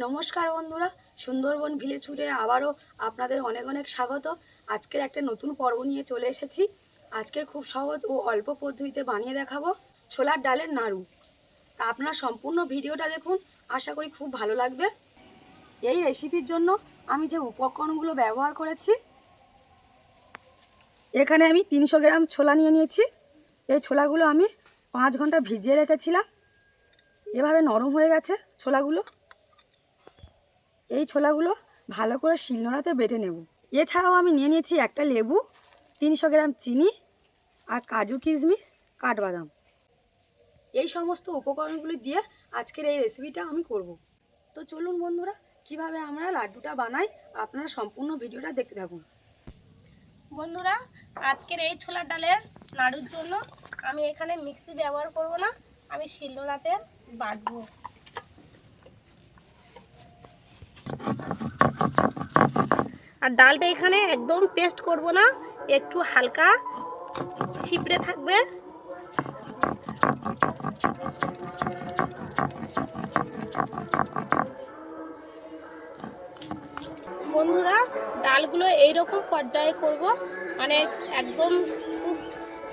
নমস্কার বন্ধুরা, সুন্দরবন ভিলেজ ফুডে আবারও আপনাদের অনেক অনেক স্বাগত। আজকের একটা নতুন পর্ব নিয়ে চলে এসেছি। আজকের খুব সহজ ও অল্প পদ্ধতিতে বানিয়ে দেখাবো ছোলার ডালের নাড়ু। তা আপনারা সম্পূর্ণ ভিডিওটা দেখুন, আশা করি খুব ভালো লাগবে। এই রেসিপির জন্য আমি যে উপকরণগুলো ব্যবহার করেছি, এখানে আমি 300 গ্রাম ছোলা নিয়ে নিয়েছি। এই ছোলাগুলো আমি 5 ঘন্টা ভিজিয়ে রেখেছিলাম। এভাবে নরম হয়ে গেছে ছোলাগুলো। এই ছোলাগুলো ভালো করে শিলনোড়াতে বেটে নেব। এছাড়াও আমি নিয়ে নিয়েছি একটা লেবু, 300 গ্রাম চিনি আর কাজু কিশমিশ, কাঠবাদাম। এই সমস্ত উপকরণগুলি দিয়ে আজকের এই রেসিপিটা আমি করব। তো চলুন বন্ধুরা, কিভাবে আমরা লাড্ডুটা বানাই আপনারা সম্পূর্ণ ভিডিওটা দেখতে থাকুন। বন্ধুরা, আজকের এই ছোলার ডালের নাড়ুর জন্য আমি এখানে মিক্সি ব্যবহার করব না, আমি শিলনোড়াতে বাটবো। আর ডালটা এখানে একদম পেস্ট করব না, একটু হালকা ছিপড়ে থাকবে। বন্ধুরা, ডালগুলো এইরকম পর্যায়ে করব, মানে একদম খুব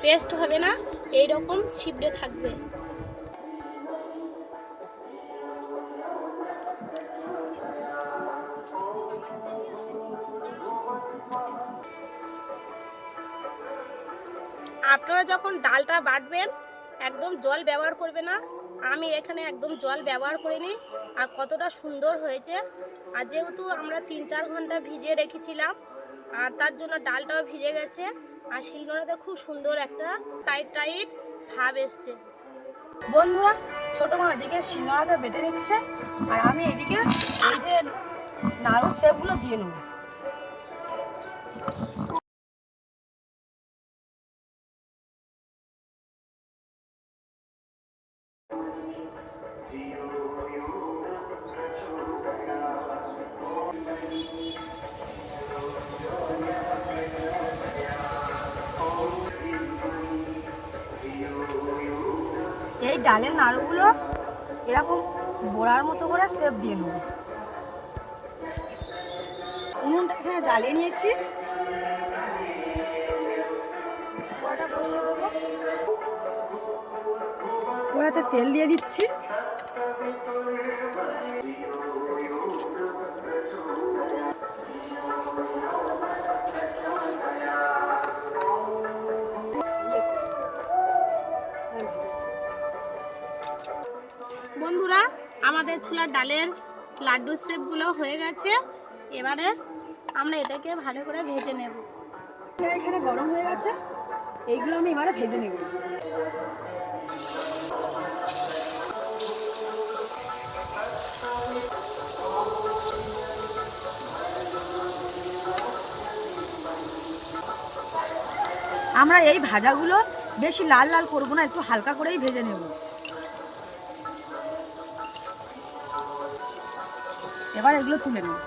পেস্ট হবে না, এইরকম ছিপড়ে থাকবে। আপনারা যখন ডালটা বাটবেন একদম জল ব্যবহার করবে না। আমি এখানে একদম জল ব্যবহার করিনি। আর কতটা সুন্দর হয়েছে! আর যেহেতু আমরা 3-4 ঘন্টা ভিজিয়ে রেখেছিলাম, আর তার জন্য ডালটাও ভিজে গেছে। আর শিলনোড়াতে খুব সুন্দর একটা টাইট টাইট ভাব এসছে। বন্ধুরা, ছোটো মা এদিকে শিলনোড়াতে বেটে নিচ্ছে, আর আমি এদিকে এই যে নাড়ুর শেপগুলো দিয়ে নেব। এই ডালের নাড়ুগুলো এরকম বোড়ার মতো করে শেপ দিয়ে নেব। উনুনটা এখানে জ্বালিয়ে নিয়েছি, কড়াটা বসিয়ে দেবো। কড়াতে তেল দিয়ে দিচ্ছি। বন্ধুরা, আমাদের ছোলার ডালের লাড্ডু শেপগুলো হয়ে গেছে। এবারে আমরা এটাকে ভালো করে ভেজে নেব। এখানে গরম হয়ে গেছে, এইগুলো আমি এবারে ভেজে নেব। আমরা এই ভাজাগুলো বেশি লাল লাল করবো না, একটু হালকা করেই ভেজে নেব। এবার এগুলো তুলে নেব।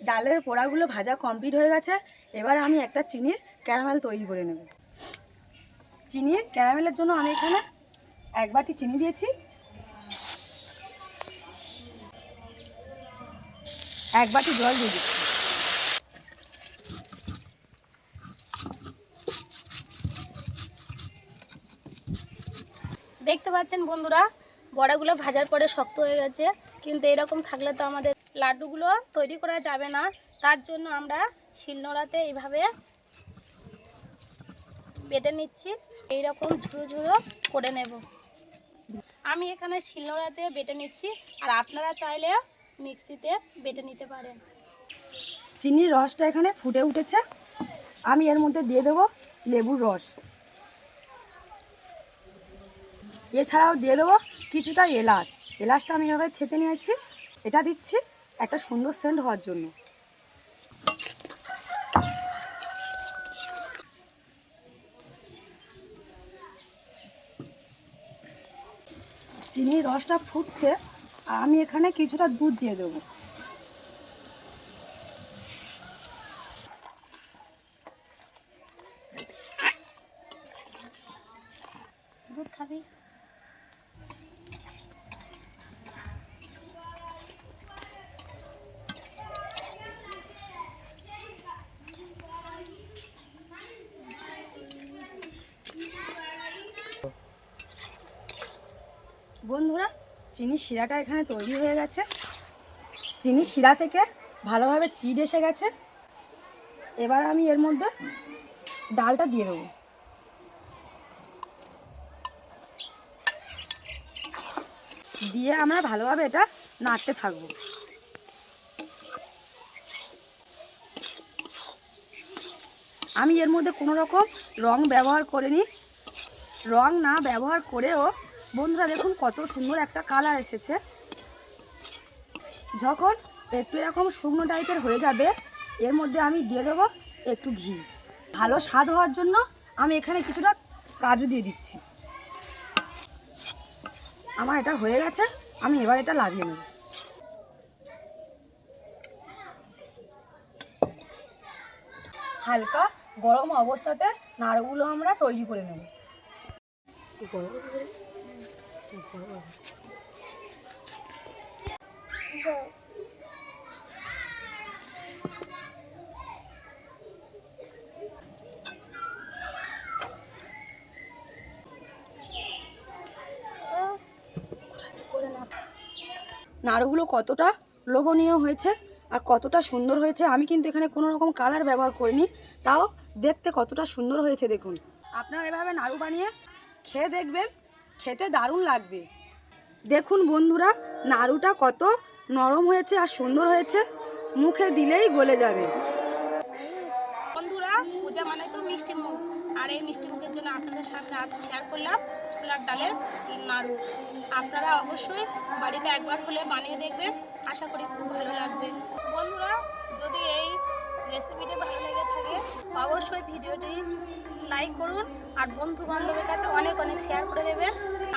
ডালের পোড়াগুলো ভাজা কমপ্লিট হয়ে গেছে। এবার আমি একটা চিনির ক্যারামেল তৈরি করে নেব। চিনির ক্যারামেলের জন্য আমি এখানে 1 বাটি চিনি দিয়েছি, 1 বাটি জল দিয়ে দিচ্ছি। দেখতে পাচ্ছেন বন্ধুরা, বড়াগুলো ভাজার পরে শক্ত হয়ে গেছে, কিন্তু এরকম থাকলে তো আমাদের লাড্ডুগুলো তৈরি করা যাবে না। তার জন্য আমরা শিলনোড়াতে এইভাবে বেটে নিচ্ছি, এইরকম ঝুড়ো ঝুড়ো করে নেব। আমি এখানে শিলনোড়াতে বেটে নিচ্ছি, আর আপনারা চাইলে মিক্সিতে বেটে নিতে পারেন। চিনির রসটা এখানে ফুটে উঠেছে, আমি এর মধ্যে দিয়ে দেবো লেবুর রস, এছাড়াও দিয়ে দেবো কিছুটা এলাচ। এলাচটা আমি এভাবে থেতে নিয়েছি, এটা দিচ্ছি একটা সুন্দর সেন্ট হওয়ার জন্য। চিনির রসটা ফুটছে, আর আমি এখানে কিছুটা দুধ দিয়ে দেবো। দুধ খাবি? বন্ধুরা, চিনির শিরাটা এখানে তৈরি হয়ে গেছে। চিনির শিরা থেকে ভালোভাবে চিড় এসে গেছে। এবার আমি এর মধ্যে ডালটা দিয়ে দেবো। দিয়ে আমরা ভালোভাবে এটা নাড়তে থাকবো। আমি এর মধ্যে কোনো রকম রং ব্যবহার করিনি। রং না ব্যবহার করেও বন্ধুরা দেখুন কত সুন্দর একটা কালার এসেছে। যখন একটু এরকম শুকনো টাইপের হয়ে যাবে, এর মধ্যে আমি দিয়ে দেবো একটু ঘি। ভালো স্বাদ হওয়ার জন্য আমি এখানে কিছুটা কাজু দিয়ে দিচ্ছি। আমার এটা হয়ে গেছে, আমি এবার এটা লাগিয়ে নেব। হালকা গরম অবস্থাতে নাড়ুগুলো আমরা তৈরি করে নেব। নাড়ুগুলো কতটা লোভনীয় হয়েছে আর কতটা সুন্দর হয়েছে। আমি কিন্তু এখানে কোনো রকম কালার ব্যবহার করিনি, তাও দেখতে কতটা সুন্দর হয়েছে দেখুন। আপনারা এভাবে নাড়ু বানিয়ে খেয়ে দেখবেন, খেতে দারুণ লাগবে। দেখুন বন্ধুরা, নাড়ুটা কত নরম হয়েছে আর সুন্দর হয়েছে, মুখে দিলেই গলে যাবে। বন্ধুরা, পূজা মানে তো মিষ্টি মুখ, আর এই মিষ্টি মুখের জন্য আপনাদের সামনে আজ শেয়ার করলাম ছোলার ডালের নাড়ু। আপনারা অবশ্যই বাড়িতে একবার হলে বানিয়ে দেখবেন, আশা করি খুব ভালো লাগবে। বন্ধুরা, যদি এই রেসিপিটি ভালো লেগে থাকে অবশ্যই ভিডিওটি লাইক করুন আর বন্ধু বান্ধবের কাছে অনেক অনেক শেয়ার করে দেবেন।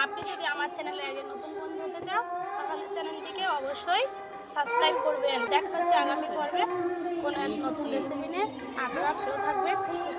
আপনি যদি আমার চ্যানেলে একজন নতুন বন্ধু হতে চান তাহলে চ্যানেলটিকে অবশ্যই সাবস্ক্রাইব করবেন। দেখা হচ্ছে আগামী পর্বে কোনো এক নতুন রেসিপি নিয়ে। আপনারা ভালো থাকবেন, সুস্থ